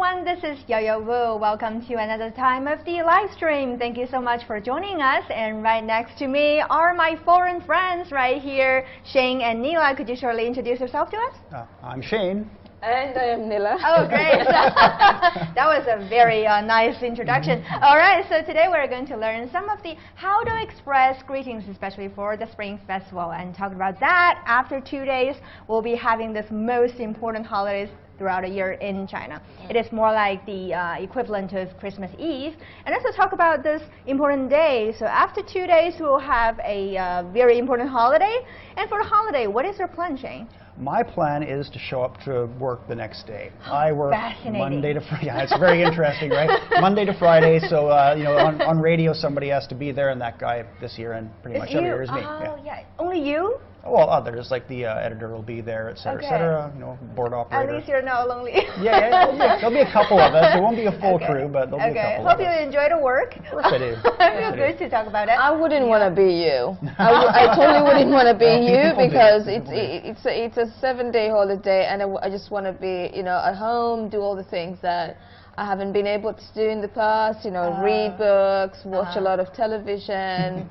everyone, this is Yo-Yo Wu. Welcome to another time of the live stream. Thank you so much for joining us. And right next to me are my foreign friends right here, Shane and Neela. Could you shortly introduce yourself to us? I'm Shane. And I am Nila. Oh, great. That was a very nice introduction. All right, so today we're going to learn some of the how to express greetings, especially for the Spring Festival. And talk about that, after 2 days, we'll be having this most important holidays throughout a year in China. It is more like the equivalent of Christmas Eve. And also talk about this important day. So after 2 days, we'll have a very important holiday. And for the holiday, what is your plan, Shane? My plan is to show up to work the next day. I work Monday to Friday. Yeah, it's very interesting, right? Monday to Friday, so you know, on radio somebody has to be there, and that guy this year and pretty much every year is me. Oh, yeah. Only you? Well, others, like the editor will be there, et cetera, you know, board operator. At least you're not lonely. Yeah, there'll be a couple of us. It won't be a full crew, but there'll be a couple Hope of us. you enjoy the work. Of course I do. I feel good to talk about it. I wouldn't want to be you. I totally wouldn't want to be you because it's a 7-day holiday, and I just want to be, you know, at home, do all the things that I haven't been able to do in the past, you know, read books, watch a lot of television,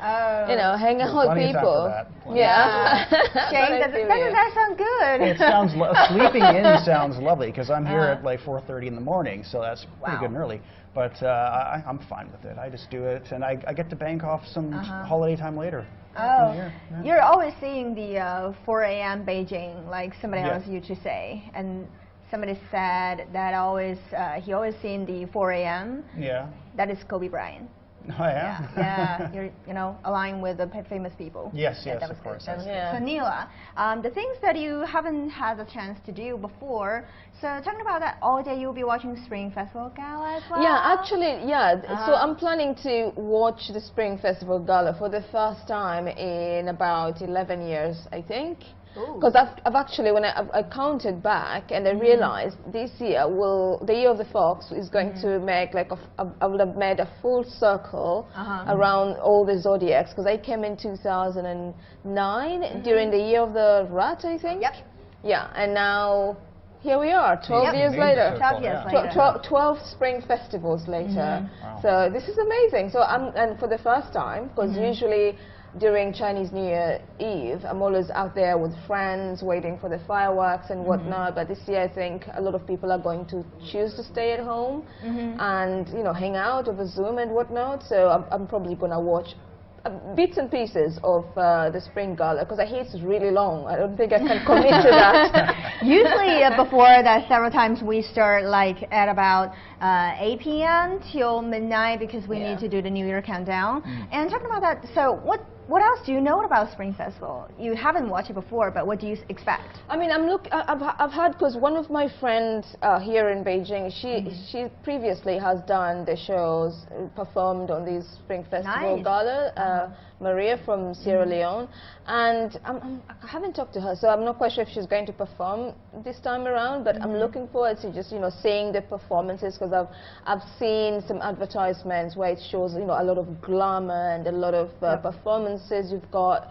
you know, hang out with people. Yeah. Shane, doesn't that sound good? It sounds, sleeping in sounds lovely, because I'm here at like 4:30 in the morning, so that's pretty good and early. But I'm fine with it. I just do it, and I get to bank off some holiday time later. Oh, you're always seeing the 4 a.m. Beijing, like somebody else used to say. And somebody said that he always seen the 4 a.m. Yeah. That is Kobe Bryant. Oh, yeah? Yeah, you're, you know, aligned with the famous people. Yes, of course. So Neela, the things that you haven't had a chance to do before, so talking about that, all day you'll be watching Spring Festival Gala as well? Yeah, actually, so I'm planning to watch the Spring Festival Gala for the first time in about 11 years, I think. Because I've actually, when I counted back and I realized this year, the year of the fox is going to make like I would have made a full circle around all the zodiacs, because I came in 2009 during the year of the rat, I think. Yep. Yeah, and now here we are, 12 years later. 12 years later. 12 spring festivals later. Wow. So this is amazing. So and for the first time, because usually during Chinese New Year Eve, I'm always out there with friends, waiting for the fireworks and whatnot. But this year, I think a lot of people are going to choose to stay at home and, you know, hang out over Zoom and whatnot. So I'm probably going to watch bits and pieces of the Spring Gala, because I hear it's really long. I don't think I can commit to that. Usually before that, several times we start like at about 8 p.m. till midnight, because we need to do the New Year countdown. And talking about that, so what else do you know about Spring Festival? You haven't watched it before, but what do you expect? I mean, I've heard, because one of my friends here in Beijing, she previously has done the shows, performed on these Spring Festival Gala, Maria from Sierra Leone, and I haven't talked to her, so I'm not quite sure if she's going to perform this time around, but I'm looking forward to just, you know, seeing the performances, because I've seen some advertisements where it shows, you know, a lot of glamour and a lot of performances. You've got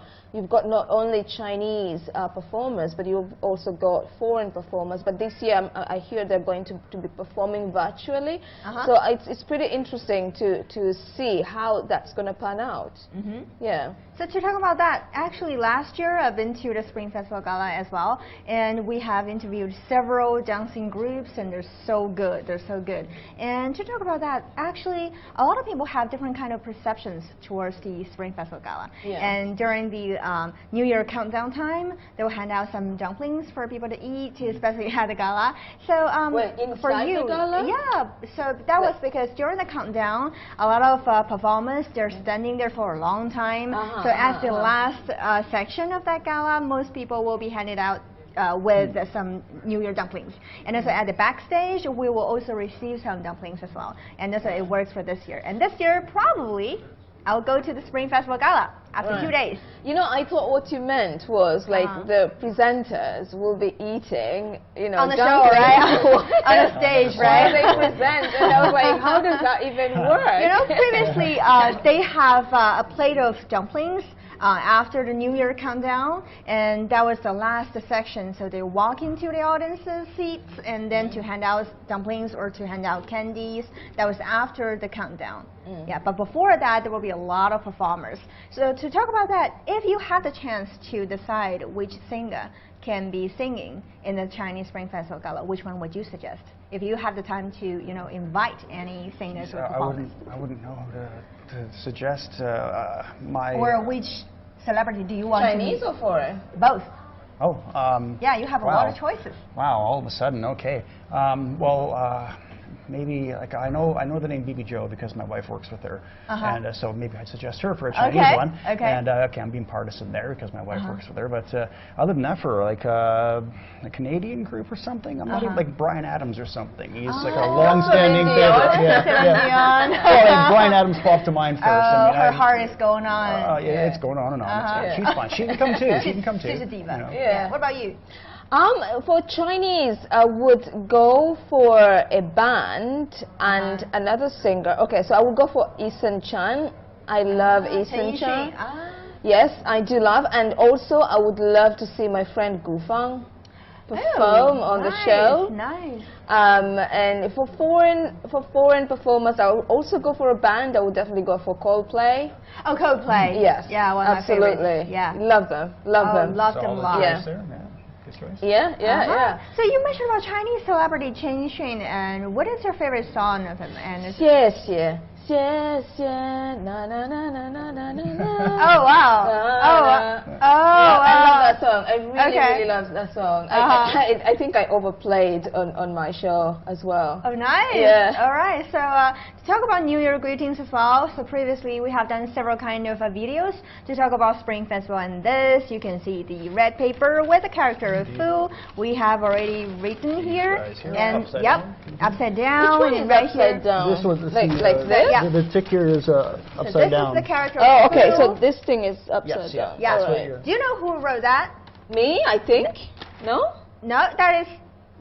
not only Chinese performers, but you've also got foreign performers. But this year, I hear they're going to be performing virtually. So it's pretty interesting to see how that's going to pan out. Yeah. So to talk about that, actually last year I've been to the Spring Festival Gala as well, and we have interviewed several dancing groups, and they're so good. They're so good. And to talk about that, actually a lot of people have different kind of perceptions towards the Spring Festival Gala. And during the New Year countdown time, they will hand out some dumplings for people to eat, especially at the gala. So for you, the gala? Yeah. So that was because during the countdown, a lot of performers, they're standing there for a long time. So at the last section of that gala, most people will be handed out with some New Year dumplings. And also at the backstage, we will also receive some dumplings as well. And that's how it works for this year. And this year, probably, I'll go to the Spring Festival Gala after 2 days. You know, I thought what you meant was like the presenters will be eating, you know, on the show, right? On the stage, right? They present, and I was like, how does that even work? You know, previously they have a plate of dumplings after the New Year countdown, and that was the last section. So they walk into the audience's seats, and then to hand out dumplings or to hand out candies. That was after the countdown. Yeah, but before that, there will be a lot of performers. So to talk about that, if you have the chance to decide which singer can be singing in the Chinese Spring Festival Gala, which one would you suggest? If you have the time to, invite any singers or performers. I wouldn't know to suggest my... Or which celebrity do you want Chinese to meet? or foreign? Both. Oh, yeah, you have a lot of choices. Wow, all of a sudden, okay. Maybe like I know the name BB Joe because my wife works with her, and so maybe I'd suggest her for a Chinese one. Okay. And I'm being partisan there because my wife works with her. But other than that, for like a Canadian group or something, I'm not even like Bryan Adams or something. He's like a long-standing favorite. Yeah. Brian Adams popped to mind first. Her heart is going on. Yeah, it's going on and on. She's fine. She can come too. She can come too. She's a diva. Yeah. What about you? For Chinese, I would go for a band and another singer. Okay, so I would go for Eason Chan. I love Eason Chan. Yes, I do love. And also, I would love to see my friend Gu Fang perform on the show. Nice. And for foreign performers, I would also go for a band. I would definitely go for Coldplay. Oh, Coldplay. Yes. Yeah, one of my favorites. Absolutely. Yeah. Love them. Love them. Love them a lot. Yeah. Good choice. Yeah. So you mentioned about Chinese celebrity Chen Xun, and what is your favorite song of him? And Oh wow! I love that song. I really love that song. I think I overplayed on my show as well. Oh, nice. Yeah. All right. So to talk about New Year greetings as well. So previously we have done several kind of videos to talk about Spring Festival, and this you can see the red paper with the character of Fu. We have already written here, and upside down. Which one is upside down? This was like this. Yeah. The tick here is upside down. This is the character. Oh, okay. So this thing is upside down. Yeah. Right. Do you know who wrote that? Me, I think. No. No, that is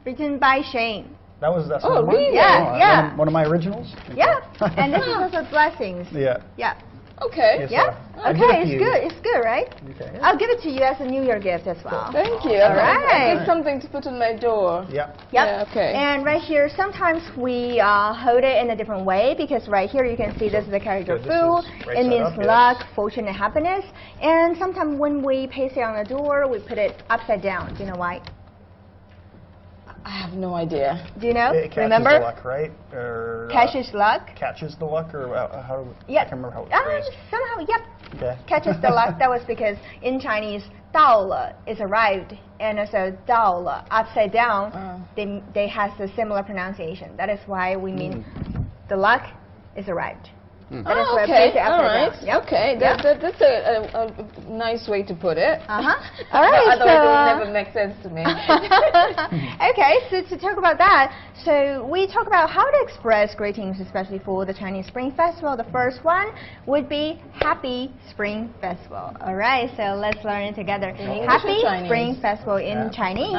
written by Shane. That's oh, really? Yeah. One of my originals. Okay. Yeah. And this is also blessings. Yeah. Yeah. Okay. Yeah. Okay, it's good. It's good, right? Okay. Yeah. I'll give it to you as a New Year gift as well. Thank you. All right. It's something to put on my door. Yeah. Yep. Yeah, okay. And right here, sometimes we hold it in a different way because right here you can see this is the character Fu. It means luck, fortune, and happiness. And sometimes when we paste it on the door, we put it upside down. Do you know why? I have no idea. Do you know? It catches Remember? the luck, right? Or, catches luck. Catches the luck, or how? Yeah. I can't remember how it's phrased. Somehow, yep. Okay. Catches the luck. That was because in Chinese, 到了 is arrived, and also 到了 upside down. They has a similar pronunciation. That is why we mean the luck is arrived. That is okay. All right. Yep. Okay. That's a nice way to put it. All right. Otherwise, it will never make sense to me. Okay. So to talk about that, so we talk about how to express greetings, especially for the Chinese Spring Festival. The first one would be Happy Spring Festival. All right. So let's learn it together. Happy Spring Festival in Chinese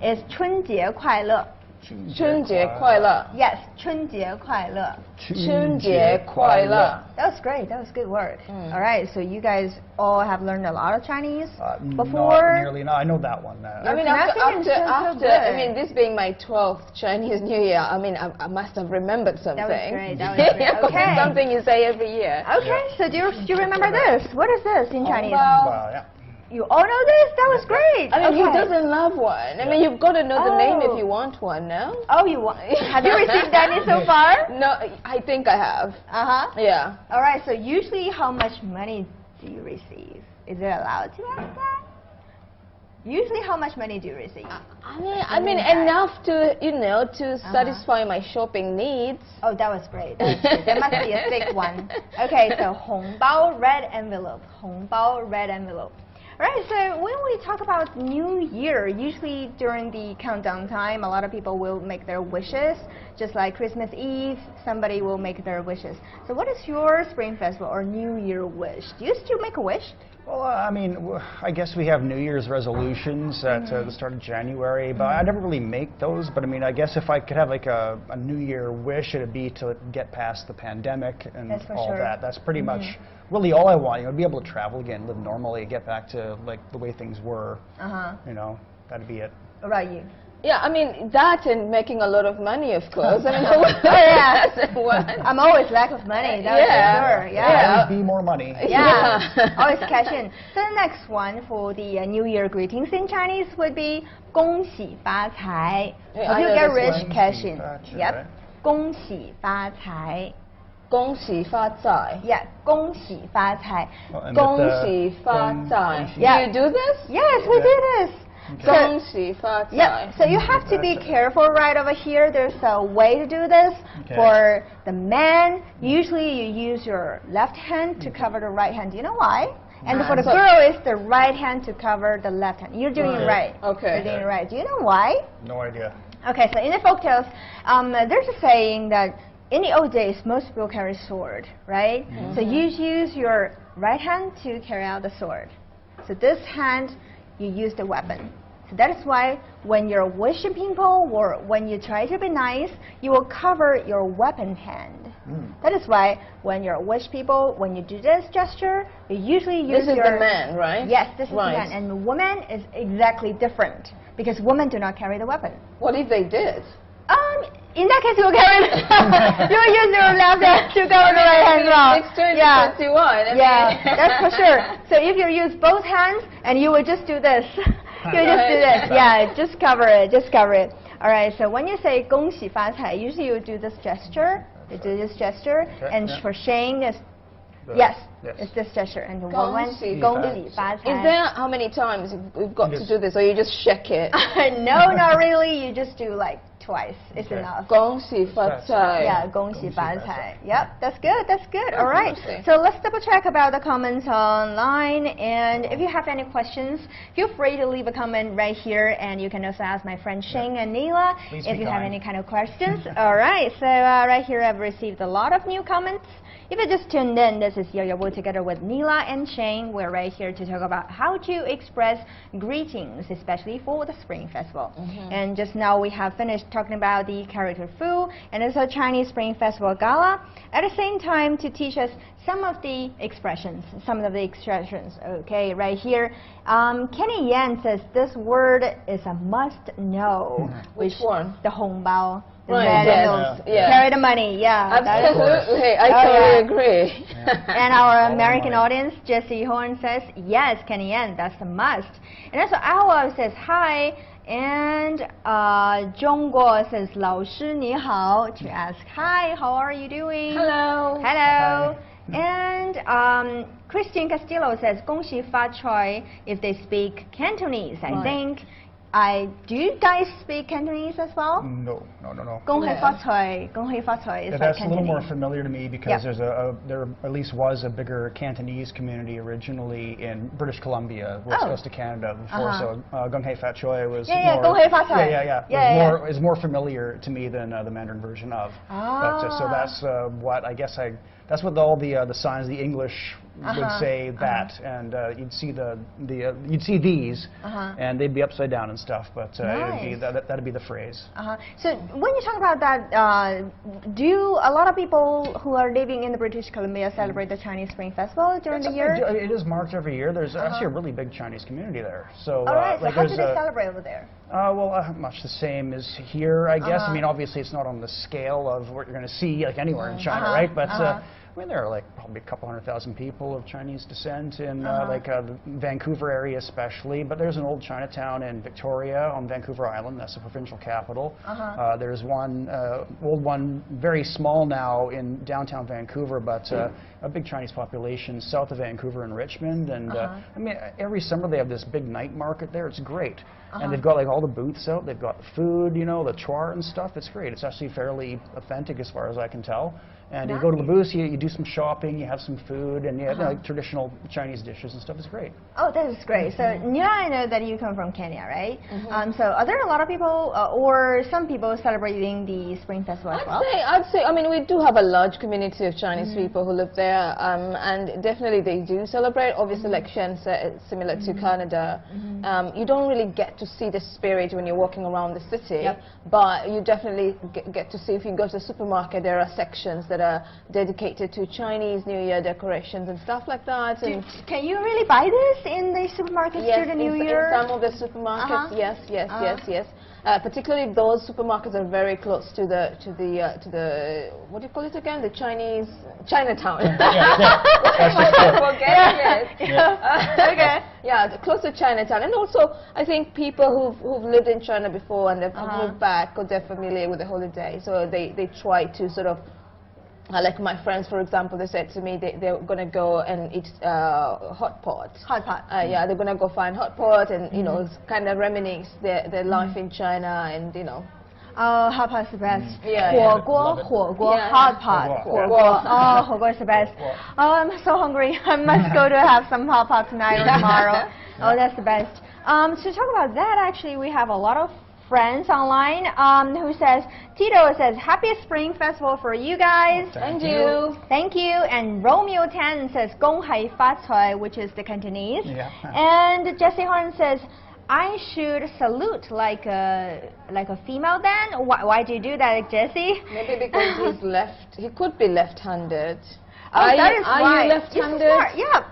is 春节快乐. 春节快乐. Yes, 春节快乐. 春节快乐. That was great. That was good work. All right, so you guys all have learned a lot of Chinese Not before? nearly. No, I know that one. I mean, after I mean, this being my 12th Chinese New Year, I mean, I must have remembered something. That was great. That was great. Okay. Something you say every year. Okay, so do you remember this? What is this in Chinese? Yeah. You all know this? That was great. I mean, who doesn't love one? I mean, you've got to know the name if you want one, no? Oh, you want? Have you received any so far? No, I think I have. Yeah. All right. So usually, how much money do you receive? Is it allowed to ask that? Usually, how much money do you receive? I mean, enough to, to satisfy my shopping needs. Oh, that was great. That was great. There must be a thick one. Okay, so 红包 red envelope. 红包 red envelope. Right, so when we talk about New Year, usually during the countdown time, a lot of people will make their wishes. Just like Christmas Eve, somebody will make their wishes. So what is your Spring Festival or New Year wish? Do you still make a wish? Well, I mean, I guess we have New Year's resolutions at the start of January, but I never really make those. But I mean, I guess if I could have like a New Year wish, it'd be to get past the pandemic and all that. That's pretty much really all I want. You know, be able to travel again, live normally, get back to like the way things were. You know, that'd be it. What about you? Yeah, I mean, that and making a lot of money, of course. I mean, I'm always lack of money, that's for sure. Always be more money. Always cash in. So the next one for the New Year greetings in Chinese would be 恭喜发财. If you get rich, cash in. Yep. 恭喜发财. 恭喜发财. Yeah, 恭喜发财. 恭喜发财. Yeah. You do this? Yes, we do this. Yeah, so you have to be careful right over here. There's a way to do this. For the man, usually you use your left hand to cover the right hand. Do you know why? And for the girl, it's the right hand to cover the left hand. You're doing it right. Okay. You're doing it right. Do you know why? No idea. Okay, so in the folktales, there's a saying that in the old days, most people carry sword, right? So you use your right hand to carry out the sword. So this hand, you use the weapon. So that is why when you're wishing people or when you try to be nice, you will cover your weapon hand. That is why when you wish people, when you do this gesture, you usually use This is the man, right? Yes, this is the man. And the woman is exactly different because women do not carry the weapon. What if they did? In that case, you will carry you will use your left hand to cover the right hand as well. It's 2021. That's for sure. So if you use both hands and you will just do this, you just do this. Yeah, just cover it. Just cover it. All right. So when you say 恭喜发财, usually you do this gesture. You do this gesture, and for Shane, it's this gesture. And the woman, 恭喜发财. Is there how many times we've got to do this, or you just shake it? No, not really. You just do like twice. It's enough. 恭喜发财. Yeah, 恭喜发财. Yep, that's good. That's good. All right. So let's double check about the comments online. And if you have any questions, feel free to leave a comment right here. And you can also ask my friend Shing and Neela if you have any kind of questions. All right. So right here, I've received a lot of new comments. If you just tuned in, this is Yo-Yo Wu together with Neela and Shane. We're right here to talk about how to express greetings, especially for the Spring Festival. And just now we have finished talking about the character Fu and also Chinese Spring Festival Gala. At the same time, to teach us some of the expressions, Okay, right here. Kenny Yan says this word is a must know. Which one? The hongbao. Right, Carry the money, Absolutely, I totally agree. And our American audience, Jesse Horn says, yes, Kenny Yan, that's a must. And also Awa says, hi. And Zhongguo says, 老师你好, to ask, hi, how are you doing? Hello. Hello. And Christian Castillo says, 恭喜发财 if they speak Cantonese, I think. Do you guys speak Cantonese as well? No. 恭喜发财, 恭喜发财 is like that's Cantonese. a little more familiar to me because there at least was a bigger Cantonese community originally in British Columbia, west coast of Canada before. So Gung Hei Fat Choi was more, 恭喜发财. is more familiar to me than the Mandarin version of. But, so that's what I guess that's what all the signs, the English would say that, and you'd see you'd see these, and they'd be upside down and stuff. But that'd be the phrase. So when you talk about that, do a lot of people who are living in the British Columbia celebrate the Chinese Spring Festival during the year? It is marked every year. There's actually a really big Chinese community there. So, all right. So how do they celebrate over there? Well, much the same as here, I guess. I mean, obviously, it's not on the scale of what you're going to see like anywhere in China, right? But I mean, there are like probably a couple 100,000 people of Chinese descent in the Vancouver area especially, but there's an old Chinatown in Victoria on Vancouver Island. That's the provincial capital. There's one old one, very small now in downtown Vancouver, but a big Chinese population south of Vancouver in Richmond. And I mean, every summer they have this big night market there. It's great. And they've got like all the booths out. They've got the food, you know, the char and stuff. It's great. It's actually fairly authentic as far as I can tell. And you go to the booths, you do do some shopping, you have some food, and you have like traditional Chinese dishes and stuff. It's great. Oh, that is great. So, Nila, I know that you come from Kenya, right? So, are there a lot of people, or some people celebrating the Spring Festival as well? I'd say, I mean, we do have a large community of Chinese people who live there, and definitely they do celebrate. Obviously, like Shen said, similar to Canada, you don't really get to see the spirit when you're walking around the city, but you definitely get to see, if you go to the supermarket, there are sections that are dedicated to Chinese New Year decorations and stuff like that. And can you really buy this in the supermarkets during the New Year? In some of the supermarkets, yes. Particularly those supermarkets are very close to the what do you call it again? The Chinatown. Close to Chinatown, and also I think people who've lived in China before and they've moved back, or they're familiar with the holiday, so they try to sort of. Like my friends, for example, they said to me they're going to go and eat hot pot. Hot pot. Yeah, they're going to go find hot pot and, you know, kind of reminisce their life in China and, you know. Oh, hot pot is the best. Yeah. 火锅, hot pot. 火锅. Oh, 火锅 is the best. Oh, I'm so hungry. I must go to have some hot pot tonight or tomorrow. Oh, that's the best. To talk about that, actually, we have a lot of friends online who says, Tito says, happy Spring Festival for you guys. Thank you. Thank you. And Romeo 10 says, 恭喜发财, which is the Cantonese. Yeah. And Jesse Horn says, I should salute like a female then? Why do you do that, Jesse? Maybe because he could be left-handed. Oh, that is why. Are you left-handed? Yeah.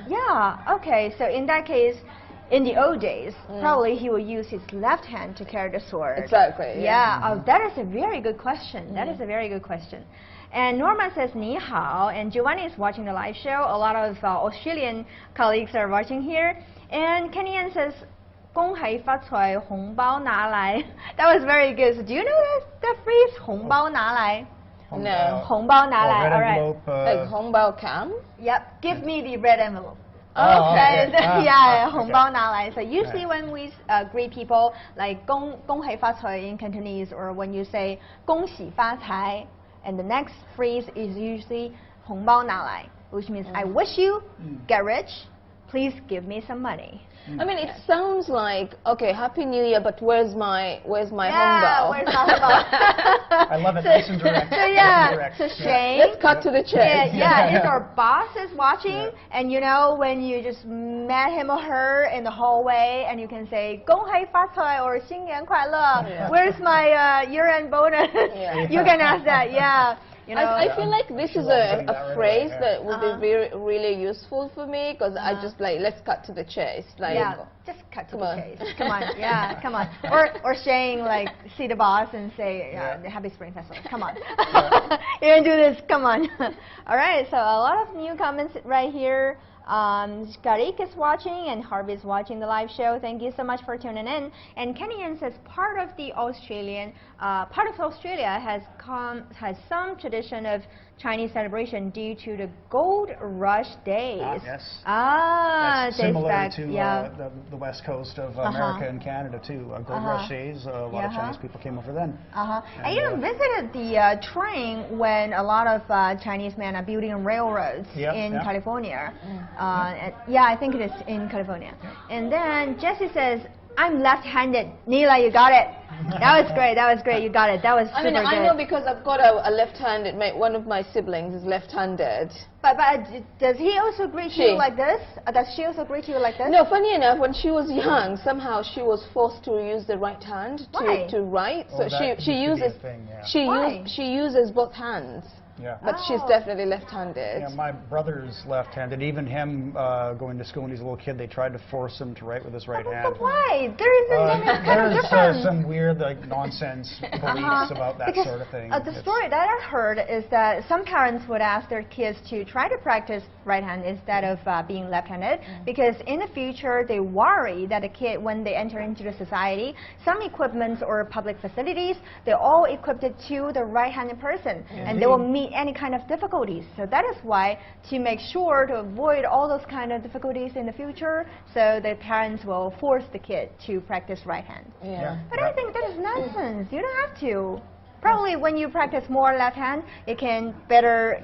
Yeah. Okay, so in that case, in the old days, probably he will use his left hand to carry the sword. Exactly. Yeah. Oh, that is a very good question. That is a very good question. And Norma says, 你好, and Giovanni is watching the live show. A lot of Australian colleagues are watching here. And Kenny Ann says, 恭喜发财, 红包拿来. That was very good. So do you know that phrase, 红包拿来? No. 红包拿来. All right. Like 红包 come? Yep. Give me the red envelope. Oh, okay. Yeah, 红包拿来. So usually when we greet people, like 恭喜发财 in Cantonese, or when you say 恭喜发财, and the next phrase is usually 红包拿来, which means I wish you get rich. Please give me some money. I mean, it sounds like, okay, Happy New Year, but where's my where's my hongbao? I love it, nice and direct. So yeah, so Shane. Let's cut to the chase. Yeah, if our boss is watching, and you know, when you just met him or her in the hallway, and you can say, 恭喜发财 or 新年快乐, where's my year-end bonus? You can ask that, yeah. You know, I feel like this is a phrase that would be really useful for me, because I just like, let's cut to the chase. Like, just cut to the chase. Come on, come on. Or saying like, see the boss and say, Happy Spring Festival. Come on. You can do this. Come on. All right. So a lot of new comments right here. Karik is watching and Harvey is watching the live show. Thank you so much for tuning in. And Kenny Ann says part of Australia has some tradition of Chinese celebration due to the gold rush days. Yes. That's similar to the west coast of America and Canada too. Gold rush days. A lot of Chinese people came over then. I even visited the train when a lot of Chinese men are building railroads in California. I think it is in California. And then Jesse says, I'm left-handed. Nila, you got it. That was great. That was great. You got it. That was super good. I know because I've got a left-handed mate. One of my siblings is left-handed. But does he also greet you like this? Does she also greet you like this? No, funny enough, when she was young, somehow she was forced to use the right hand to write. So she uses both hands. Yeah. But she's definitely left-handed. Yeah, my brother's left-handed. Even him going to school when he's a little kid, they tried to force him to write with his right hand. But why? There isn't any kind of difference. Some weird nonsense beliefs about that sort of thing. The story that I heard is that some parents would ask their kids to try to practice right hand instead of being left-handed, because in the future they worry that a kid, when they enter into the society, some equipments or public facilities, they're all equipped to the right-handed person, and they will meet any kind of difficulties. So that is why, to make sure to avoid all those kind of difficulties in the future, so the parents will force the kid to practice right hand. Yeah. But I think that is nonsense. You don't have to Probably when you practice more left hand, it can better,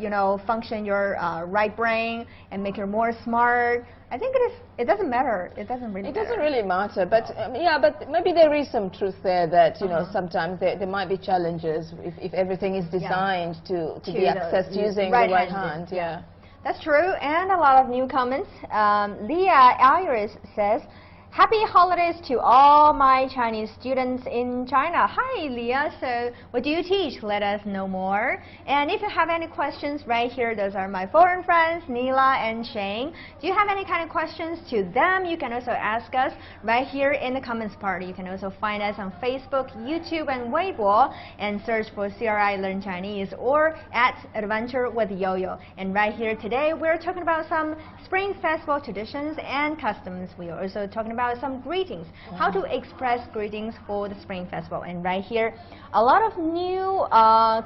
function your right brain and make you more smart. I think it doesn't matter. It doesn't really matter. It doesn't really matter, but yeah, but maybe there is some truth there that, sometimes there might be challenges if everything is designed to be accessed using the right hand. Yeah. That's true, and a lot of new comments. Leah Iris says, happy holidays to all my Chinese students in China. Hi, Leah. So what do you teach? Let us know more. And if you have any questions right here, those are my foreign friends, Neela and Shane. Do you have any kind of questions to them? You can also ask us right here in the comments part. You can also find us on Facebook, YouTube, and Weibo, and search for CRI Learn Chinese or at Adventure with Yo-Yo. And right here today, we're talking about some Spring Festival traditions and customs. We are also talking about some greetings, how to express greetings for the Spring Festival. And right here, a lot of new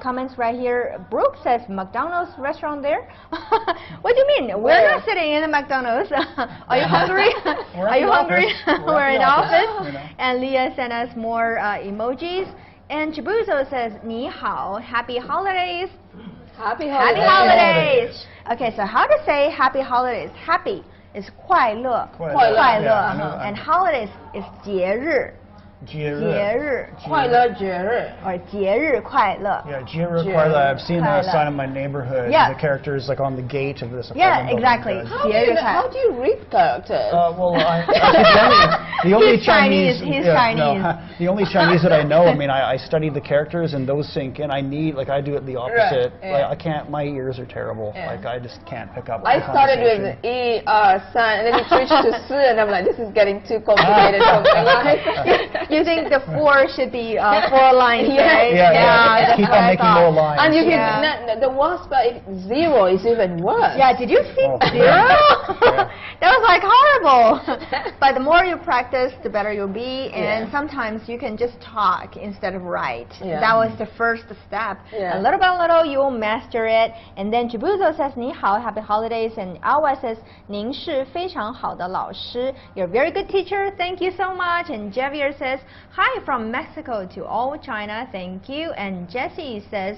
comments right here. Brooke says McDonald's restaurant there. What do you mean? We're not sitting in a McDonald's. Are you hungry? Are you hungry? We're in the office. And Leah sent us more emojis. And Chibuzo says, Ni hao, happy holidays. Happy holidays. Happy holidays. Okay, so how to say happy holidays? Happy is 快乐, 快乐, and holidays is 节日. 节日 快乐节日 or 节日快乐. Yeah, 节日快乐. I've seen a sign in my neighborhood. Yeah. The characters like on the gate of this apartment. Yeah, exactly. How do you read characters? Well, the only Chinese. He's Chinese. No, the only Chinese that I know. I mean, I studied the characters and those sink in. I do it the opposite. Right, yeah. I can't. My ears are terrible. Yeah. Like I just can't pick up. I started with E, R, San, and then you switched to S, and I'm like, this is getting too complicated for me. You think the 4 should be 4 lines, right? Yeah. Keep on making more lines. And you can, the worst part, 0 is even worse. Yeah, did you see 0? That was like horrible. But the more you practice, the better you'll be. And sometimes you can just talk instead of write. That was the first step. A little by little, you will master it. And then Chibuzo says, 你好, happy holidays. And Awa says, 您是非常好的老师. You're a very good teacher. Thank you so much. And Javier says, hi from Mexico to all China. Thank you. And Jessie says,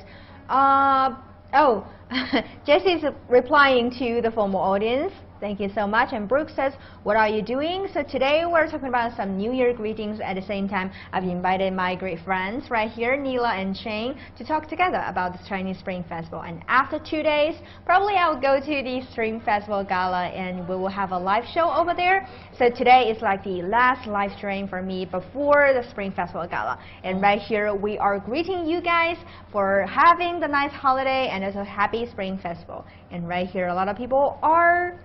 Jessie is replying to the formal audience. Thank you so much. And Brooke says, what are you doing? So today we're talking about some New Year greetings. At the same time, I've invited my great friends right here, Neela and Shane, to talk together about the Chinese Spring Festival. And after 2 days, probably I'll go to the Spring Festival Gala and we will have a live show over there. So today is like the last live stream for me before the Spring Festival Gala. And right here, we are greeting you guys for having the nice holiday and also happy Spring Festival. And right here, a lot of people are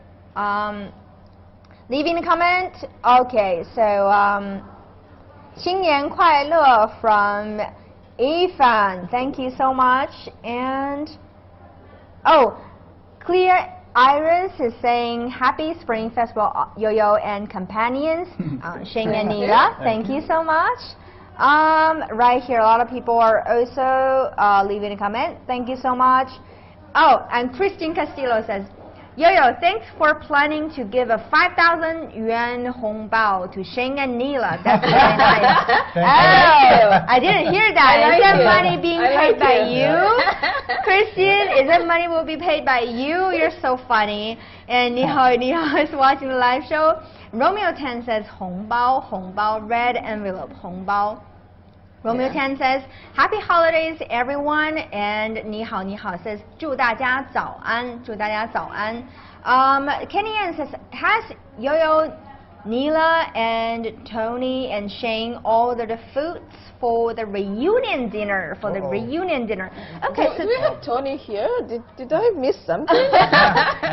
leaving a comment. Okay, so 新年快乐 from Ifan. Thank you so much. And Clear Iris is saying happy Spring Festival, Yo-Yo and companions. Shane and Neela, thank you so much. Right here, a lot of people are also leaving a comment. Thank you so much. And Christine Castillo says, Yo-Yo, thanks for planning to give a 5,000 yuan hongbao to Shane and Neela. That's very nice. I didn't hear that. Is that money being paid by you? Christian, is that money will be paid by you? You're so funny. And Nihao is watching the live show. Romeo 10 says, hongbao, hongbao, red envelope, hongbao. Romeo 10 says, happy holidays everyone, and 你好 says, 祝大家早安, 祝大家早安. Kenny Ann says, has Yo-Yo, Neela, and Tony and Shane ordered the foods for the reunion dinner? Okay, do we have Tony here? Did I miss something?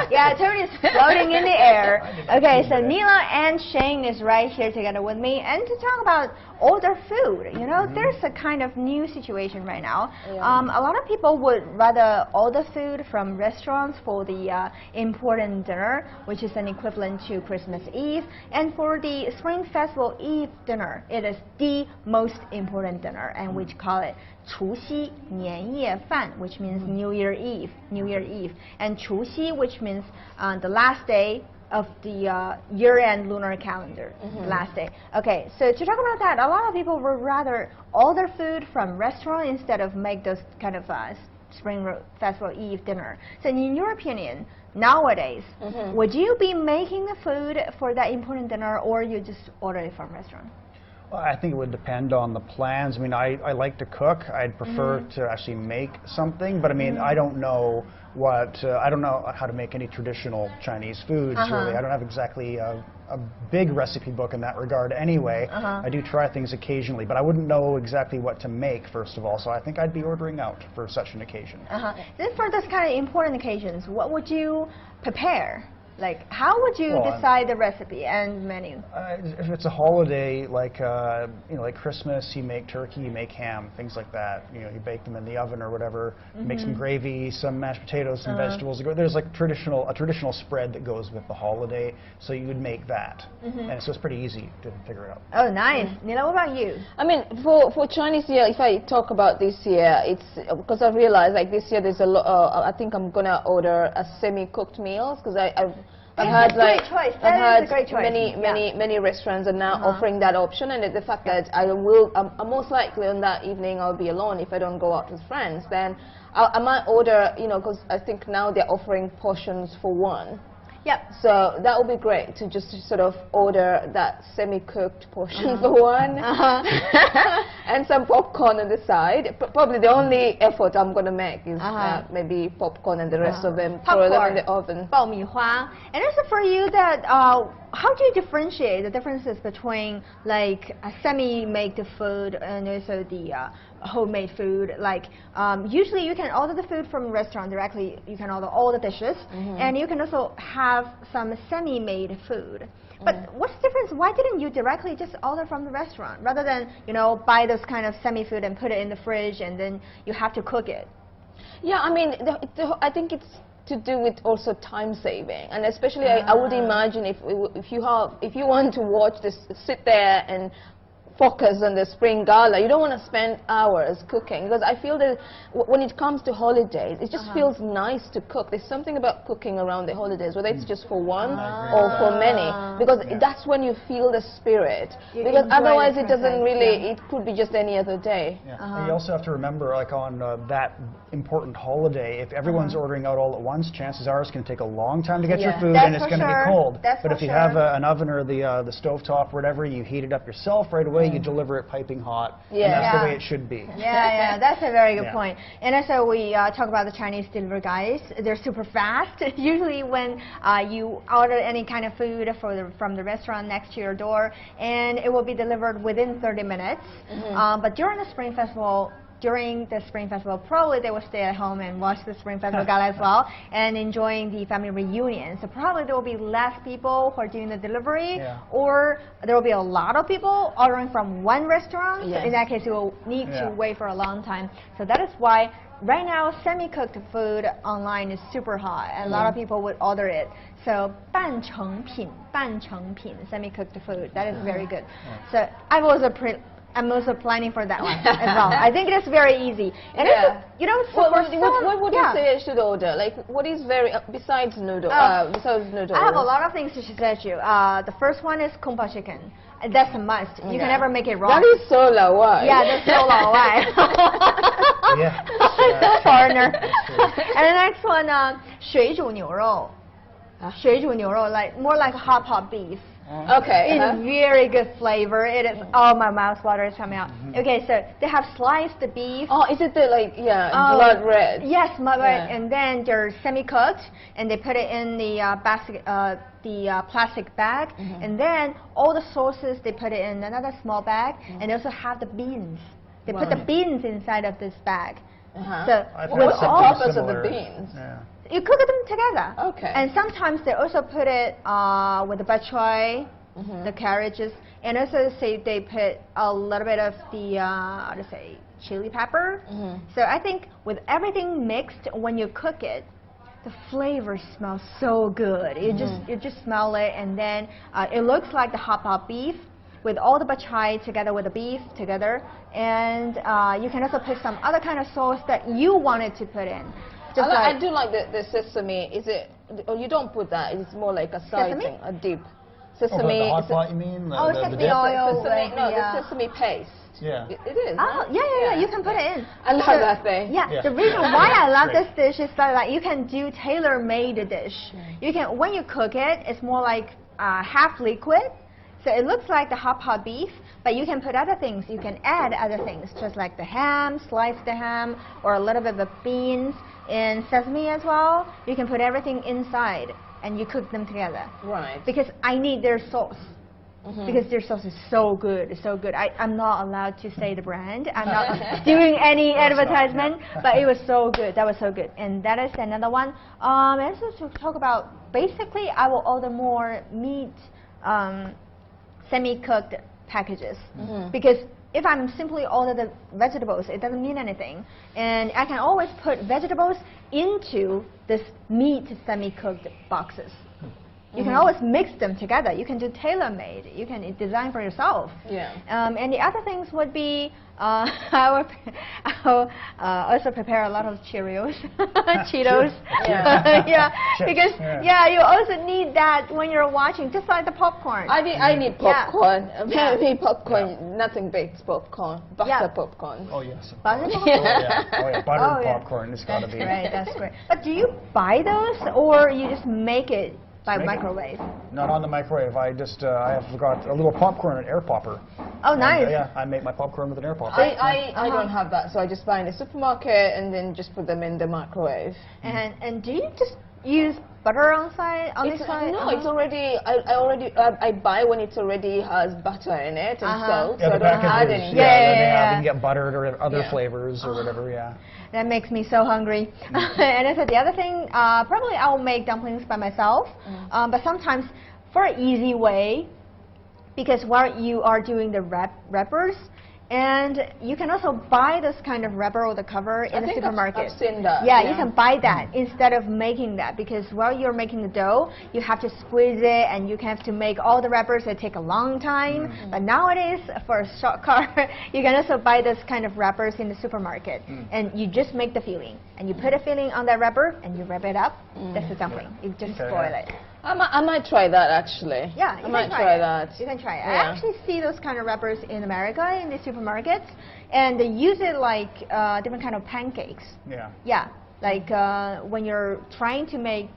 Yeah, Tony is floating in the air. Okay, so Neela and Shane is right here together with me, and to talk about order food. There's a kind of new situation right now. A lot of people would rather order food from restaurants for the important dinner, which is an equivalent to Christmas Eve. And for the Spring Festival Eve dinner, it is the most important dinner, and we call it 除夕年夜饭, which means New Year Eve. And 除夕, which means the last day of the year-end lunar calendar, last day. Okay, so to talk about that, a lot of people would rather order food from restaurant instead of make those kind of Spring Festival Eve dinner. So in your opinion, nowadays, would you be making the food for that important dinner, or you just order it from restaurant? Well, I think it would depend on the plans. I mean, I like to cook. I'd prefer to actually make something, but I mean, I don't know I don't know how to make any traditional Chinese foods, really. I don't have exactly a big recipe book in that regard anyway. I do try things occasionally, but I wouldn't know exactly what to make, first of all, so I think I'd be ordering out for such an occasion. Then for those kind of important occasions, what would you prepare? Like, how would you decide the recipe and menu? If it's a holiday, like you know, like Christmas, you make turkey, you make ham, things like that. You know, you bake them in the oven or whatever. Make some gravy, some mashed potatoes, some vegetables. There's like a traditional spread that goes with the holiday, so you would make that, and so it's pretty easy to figure it out. Oh, nice. Nila, what about you? I mean, for Chinese year, if I talk about this year, it's because I realized like this year there's a lot. I think I'm gonna order a semi-cooked meals because I've had like many restaurants are now offering that option, and the fact that I'm most likely on that evening I'll be alone if I don't go out with friends, then I might order, you know, because I think now they're offering portions for one. Yep. So that would be great to just sort of order that semi-cooked portion for one, and some popcorn on the side. Probably the only effort I'm going to make is maybe popcorn, and the rest of them throw them in the oven. 爆米花. And also for you, that how do you differentiate the differences between like a semi-made food and also the homemade food? Like usually you can order the food from a restaurant directly. You can order all the dishes, and you can also have some semi-made food. But what's the difference? Why didn't you directly just order from the restaurant rather than, you know, buy this kind of semi-food and put it in the fridge and then you have to cook it? Yeah, I mean, I think it's to do with also time saving, and especially I would imagine if you want to watch this, sit there and focus on the spring gala, you don't want to spend hours cooking, because I feel that when it comes to holidays, it just feels nice to cook. There's something about cooking around the holidays, whether it's just for one or for many, because that's when you feel the spirit, because otherwise it doesn't really, it could be just any other day. And you also have to remember, like on that important holiday, if everyone's ordering out all at once, chances are it's going to take a long time to get your food, and it's going to be cold. But if you have an oven or the stovetop or whatever, you heat it up yourself right away, you deliver it piping hot, and that's the way it should be. Yeah, that's a very good point. And also we talk about the Chinese delivery guys. They're super fast. Usually when you order any kind of food from the restaurant next to your door, and it will be delivered within 30 minutes. But during the Spring Festival, probably they will stay at home and watch the Spring Festival Gala as well, and enjoying the family reunion. So probably there will be less people who are doing the delivery, or there will be a lot of people ordering from one restaurant. So in that case, you will need to wait for a long time. So that is why right now semi-cooked food online is super hot, and a lot of people would order it. So 半成品 semi-cooked food, that is very good. So I'm also planning for that one as well. I think it is very easy. And you know, what would you say I should order? Like, what is besides noodle? Besides noodles? I have a lot of things to suggest you. The first one is kung pao chicken. That's a must. You can never make it wrong. That is so lawai. Yeah, that's so lawai. Foreigner. And the next one, 水煮牛肉. 水煮牛肉, like more like hot pot beef. Okay. It's very good flavor. It is. Oh, my mouth water is coming out. Okay, so they have sliced the beef. Oh, is it the blood red? Yes, blood red. And then they're semi-cooked, and they put it in the plastic bag. And then all the sauces they put it in another small bag, and they also have the beans. They put the beans inside of this bag. So what's the purpose of the beans? You cook them together. Okay. And sometimes they also put it with the bok choy, the carrots, and also they put a little bit of the chili pepper. So I think with everything mixed, when you cook it, the flavor smells so good. You just smell it, and then it looks like the hot pot beef with all the bok choy together with the beef together, and you can also put some other kind of sauce that you wanted to put in. Just I do like the sesame. Is it? Oh, you don't put that. It's more like a side thing, a dip. Sesame. Oh, the hot pot, you mean? Sesame dip? oil. Sesame, no, the sesame paste. Yeah. It is. Oh, yeah. You can put it in. I love that thing. Yeah, the reason why I love this dish is that like, you can do tailor-made dish. You can, when you cook it, it's more like half liquid. So it looks like the hot pot beef, but you can put other things. You can add other things, just like the ham, slice the ham, or a little bit of the beans and sesame as well. You can put everything inside, and you cook them together. Right. Because I need their sauce. Because their sauce is so good, so good. I'm not allowed to say the brand. I'm not doing any advertisement, but it was so good. That was so good. And that is another one. And so to talk about, basically, I will order more meat, semi-cooked packages. Because if I'm simply order the vegetables, it doesn't mean anything. And I can always put vegetables into this meat semi-cooked boxes. You can always mix them together. You can do tailor-made. You can design for yourself. Yeah. And the other things would be I will also prepare a lot of Cheerios, Cheetos. Yeah, because you also need that when you're watching, just like the popcorn. I need popcorn. Maybe popcorn. Nothing beats popcorn. Butter popcorn. Oh yes. Butter popcorn. Buttered popcorn. It's got to be. Right. That's great. But do you buy those, or you just make it? By microwave? Not on the microwave. I have got a little popcorn, an air popper. Oh, nice. And, I make my popcorn with an air popper. I don't have that, so I just buy in the supermarket and then just put them in the microwave. And do you just use butter on this side? No, it's already. I buy when it already has butter in it and salt, so I don't add any. You can get buttered or other flavors or whatever. Yeah. That makes me so hungry. And I said the other thing, probably I'll make dumplings by myself. But sometimes, for an easy way, because while you are doing the wrappers, and you can also buy this kind of wrapper or the cover in the supermarket. I've seen that. Yeah, you can buy that instead of making that, because while you're making the dough, you have to squeeze it and you have to make all the wrappers that take a long time. But nowadays, for a shortcut, you can also buy this kind of wrappers in the supermarket. And you just make the filling. And you put a filling on that wrapper and you wrap it up. That's a dumpling. You just spoil it. I might try that actually. Yeah, I might try that. You can try it. I actually see those kind of wrappers in America in the supermarkets, and they use it like different kind of pancakes. Yeah. Yeah, like when you're trying to make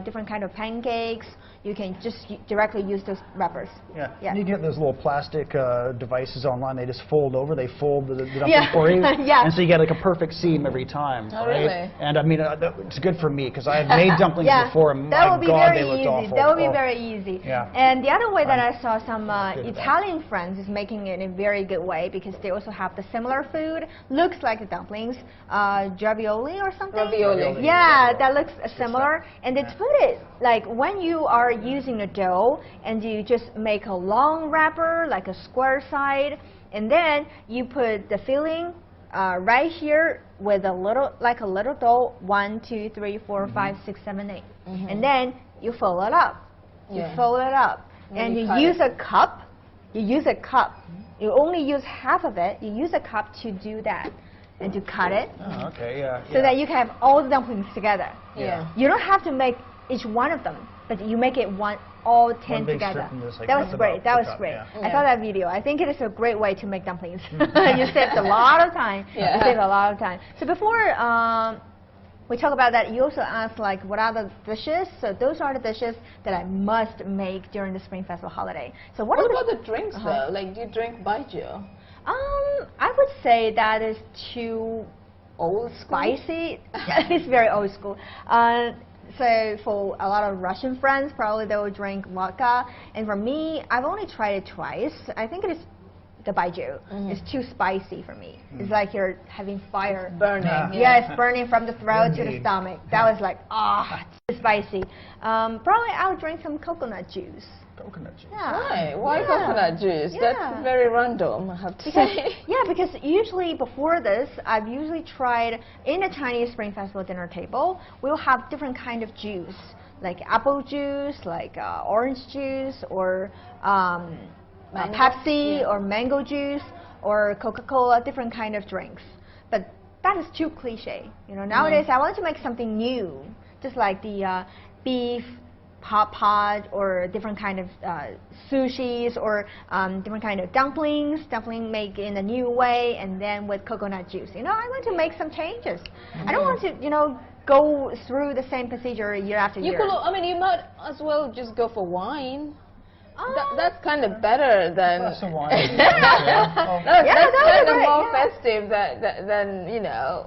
different kind of pancakes, you can just directly use those wrappers. Yeah. And you get those little plastic devices online. They just fold over. They fold the dumpling for you. And so you get like a perfect seam every time. Oh, right? really? And I mean, it's good for me because I've made dumplings before, and my God, they looked awful. That would be very easy. Yeah. And the other way that I saw some Italian friends is making it in a very good way, because they also have the similar food. Looks like the dumplings, ravioli or something. Ravioli. Yeah, that looks similar. And they put it like when you are using the dough and you just make a long wrapper, like a square side, and then you put the filling right here with a little, like a little dough, 1, 2, 3, 4, 5, 6, 7, 8. And then you fold it up. You fold it up. And you use a cup. You use a cup. You only use half of it. You use a cup to do that and to cut it. Oh, okay, yeah. So that you can have all the dumplings together. Yeah. You don't have to make each one of them, but you make it all 10 together. Like that was great. That was great. I saw that video. I think it is a great way to make dumplings. You saved a lot of time. You saved a lot of time. So before we talk about that, you also asked like what are the dishes. So those are the dishes that I must make during the Spring Festival holiday. So what about the drinks though? Like, do you drink baijiu? I would say that is too old school? Spicy. It's very old school. So for a lot of Russian friends, probably they will drink vodka. And for me, I've only tried it twice. I think it is the baijiu. It's too spicy for me. It's like you're having fire. Burning. Yes, burning from the throat to the stomach. That was like, too spicy. Probably I'll drink some coconut juice. Coconut juice. Yeah. Why coconut juice? That's very random, I have to say. Yeah, because usually before this, I've usually tried in a Chinese Spring Festival dinner table, we'll have different kind of juice, like apple juice, like orange juice, or Pepsi, or mango juice, or Coca-Cola, different kind of drinks. But that is too cliche. You know, nowadays I want to make something new, just like the beef hot pot or different kind of sushis or different kind of dumpling made in a new way and then with coconut juice. You know, I want to make some changes. I don't want to, you know, go through the same procedure year after year. I mean, you might as well just go for wine. That's kind of better than. That's wine. That's kind of more festive than you know,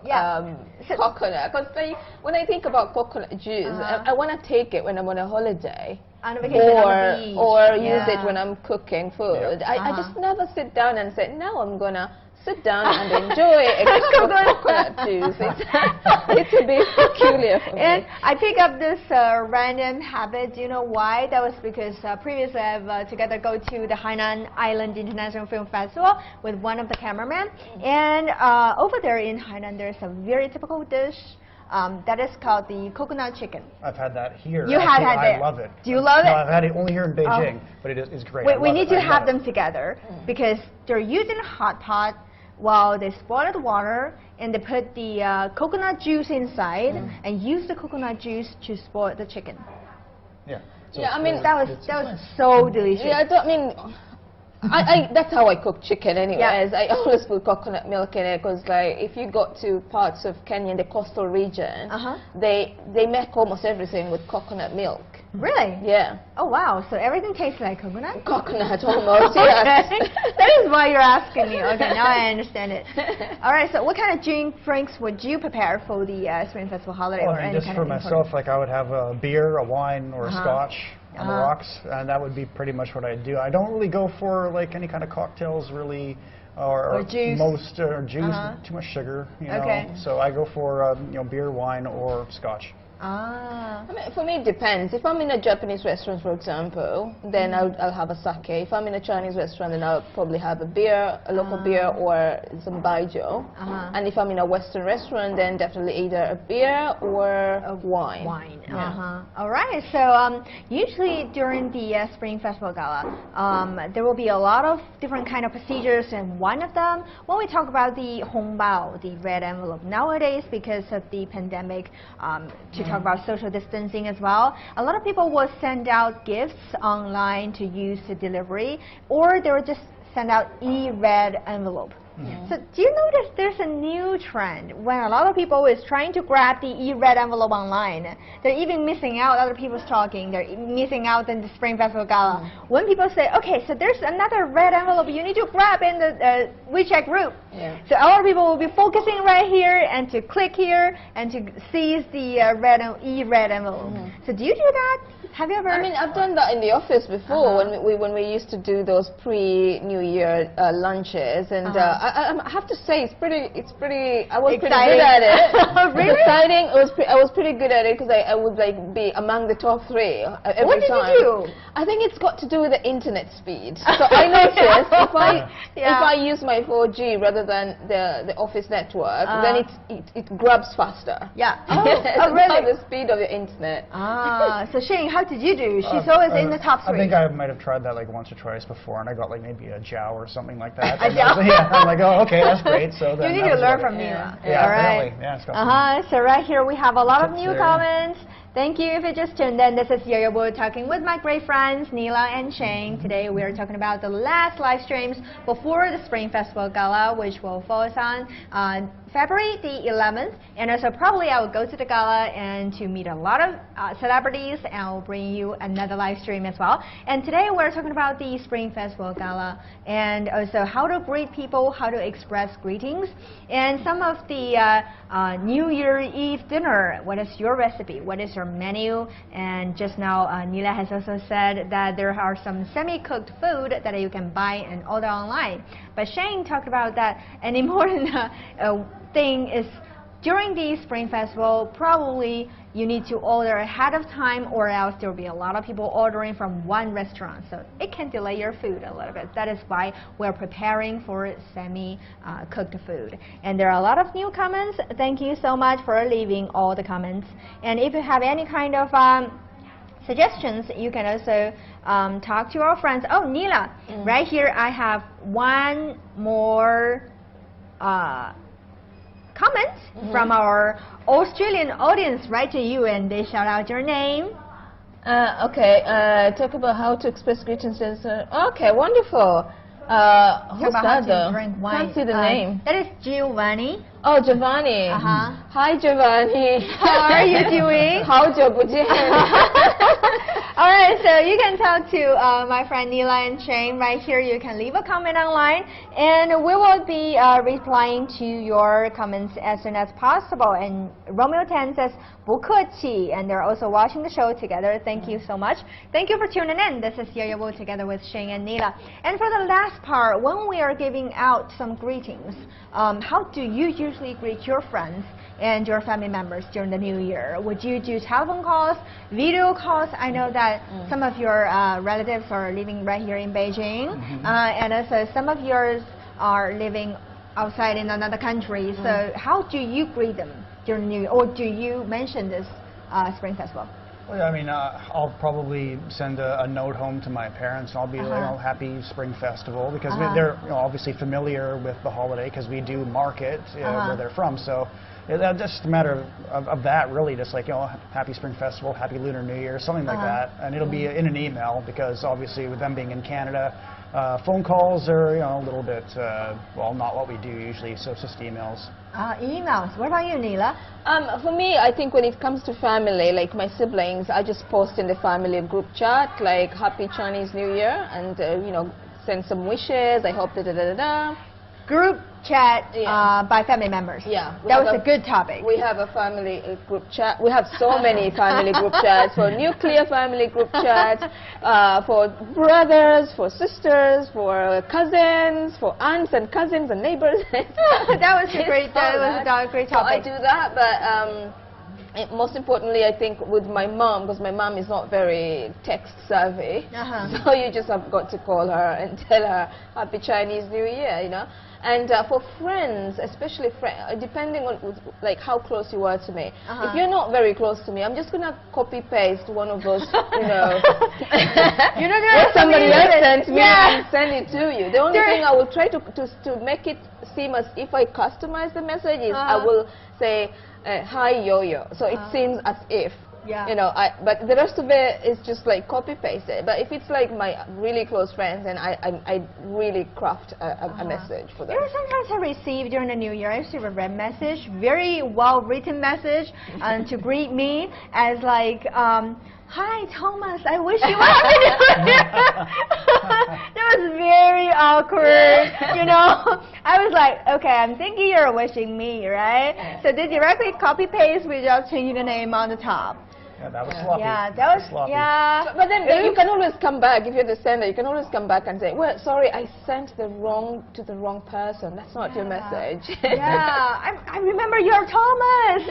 coconut. Because when I think about coconut juice, I want to take it when I'm on a holiday. On a vacation or use it when I'm cooking food. I just never sit down and say, now I'm gonna sit down and enjoy a cup of coconut juice. It's a bit peculiar for me. And I pick up this random habit. Do you know why? That was because previously I've together go to the Hainan Island International Film Festival with one of the cameramen. And over there in Hainan, there's a very typical dish that is called the coconut chicken. I've had that here. You have had it. I love it. Do you love it? No, I've had it only here in Beijing, but it's great. We need to have them together because they're using a hot pot while they boil the water and they put the coconut juice inside and use the coconut juice to spoil the chicken. Yeah. So I mean that was so delicious. Yeah, I mean. That's how I cook chicken anyways. I always put coconut milk in it because like if you go to parts of Kenya in the coastal region, they make almost everything with coconut milk. Really? Yeah. Oh wow, so everything tastes like coconut? Coconut almost, yes. That is why you're asking me. Okay, now I understand it. Alright, so what kind of drinks would you prepare for the Spring Festival holiday? Well, just for myself, like I would have a beer, a wine, or a scotch on the rocks, and that would be pretty much what I do. I don't really go for like any kind of cocktails really, or juice. Juice, too much sugar, you know. So I go for you know, beer, wine, or scotch. I mean, for me it depends. If I'm in a Japanese restaurant, for example, then I'll have a sake. If I'm in a Chinese restaurant, then I'll probably have a beer, a local beer, or some baijiu. And if I'm in a Western restaurant, then definitely either a beer or a wine. All right. So usually during the Spring Festival Gala, there will be a lot of different kind of procedures, and one of them, when we talk about the hongbao, the red envelope, nowadays because of the pandemic, to talk about social distancing as well, a lot of people will send out gifts online to use the delivery, or they will just send out e-red envelope. So do you notice there's a new trend when a lot of people is trying to grab the e-red envelope online? They're even missing out other people's talking. They're missing out in the Spring Festival Gala. When people say, okay, so there's another red envelope you need to grab in the WeChat group. So a lot of people will be focusing right here and to click here and to seize the e-red envelope. So do you do that? Have you ever? I mean, I've done that in the office before when we used to do those pre-New Year lunches, and I have to say it's pretty. I was pretty good at it. Really? Exciting. I was pretty good at it because I would like be among the top 3 every time. What did you do? I think it's got to do with the internet speed. So I noticed if I use my 4G rather than the office network, then it grabs faster. Yeah. Oh, really? The speed of the internet. So Shane, how did you do? She's always in the top 3. I think I might have tried that like once or twice before, and I got like maybe a jow or something like that. A jow? Yeah, I'm like, oh, okay, that's great. So then you need to learn from Neela. Yeah, all right. Yeah, so right here we have a lot of new comments. Thank you if you just tuned in. This is Yo-Yo Boo talking with my great friends Neela and Shane. Today we are talking about the last live streams before the Spring Festival Gala, which will focus on February the 11th. And also probably I will go to the gala and to meet a lot of celebrities, and I'll bring you another live stream as well. And today we're talking about the Spring Festival Gala and also how to greet people, how to express greetings, and some of the New Year Eve dinner. What is your recipe? What is your menu? And just now Neela has also said that there are some semi-cooked food that you can buy and order online. But Shane talked about that an important thing is during the Spring Festival, probably you need to order ahead of time, or else there will be a lot of people ordering from one restaurant. So it can delay your food a little bit. That is why we're preparing for semi-cooked food. And there are a lot of new comments. Thank you so much for leaving all the comments. And if you have any kind of suggestions, you can also talk to our friends. Oh, Neela, right here I have one more comments from our Australian audience write to you and they shout out your name. Okay, talk about how to express greetings. Okay, wonderful. Who's that though? Can't see the name. That is Giovanni. Oh, Giovanni. Hi, Giovanni. How are you doing? All right, so you can talk to my friend Neela and Shane right here. You can leave a comment online, and we will be replying to your comments as soon as possible. And Romeo 10 says, 不客气, and they're also watching the show together. Thank you so much. Thank you for tuning in. This is Yo-Yo Wu together with Shane and Neela. And for the last part, when we are giving out some greetings, how do you usually greet your friends and your family members during the new year? Would you do telephone calls, video calls? I know that some of your relatives are living right here in Beijing, and also some of yours are living outside in another country. So how do you greet them during New Year, or do you mention this Spring Festival? Well, yeah, I mean, I'll probably send a note home to my parents, and I'll be, happy Spring Festival, because they're obviously familiar with the holiday, because we do mark it where they're from. So that's just a matter of that, really, just like, happy Spring Festival, happy Lunar New Year, something like that. And it'll be in an email, because obviously with them being in Canada, phone calls are, a little bit, well, not what we do usually, so it's just emails. Emails. What about you, Neela? For me, I think when it comes to family, like my siblings, I just post in the family group chat, like Happy Chinese New Year, and, send some wishes, I hope da-da-da-da-da. Group chat by family members. Yeah. That was a good topic. We have a family group chat. We have so many family group chats, for nuclear family group chats, for brothers, for sisters, for cousins, for aunts and cousins and neighbors. That was a great topic. So I do that, but most importantly, I think with my mom, because my mom is not very text savvy, so you just have got to call her and tell her Happy Chinese New Year, And for friends, especially depending on like how close you are to me. If you're not very close to me, I'm just gonna copy paste one of those, what somebody else sent me and send it to you. The only thing I will try to make it seem as if I customize the message is I will say, hi Yo-Yo, so it seems as if. But the rest of it is just like copy paste it. But if it's like my really close friends, and I really craft a message for them. Sometimes I receive during the New Year, I receive a red message, very well written message, to greet me as like, hi Thomas, I wish you a happy New Year. That was very awkward, I was like, okay, I'm thinking you're wishing me, right? So they directly copy paste without changing the name on the top. Yeah, that was sloppy. Yeah, that was sloppy. Yeah. But then you can always come back, if you're the sender, you can always come back and say, well, sorry, I sent to the wrong person. That's not your message. I remember you're Thomas.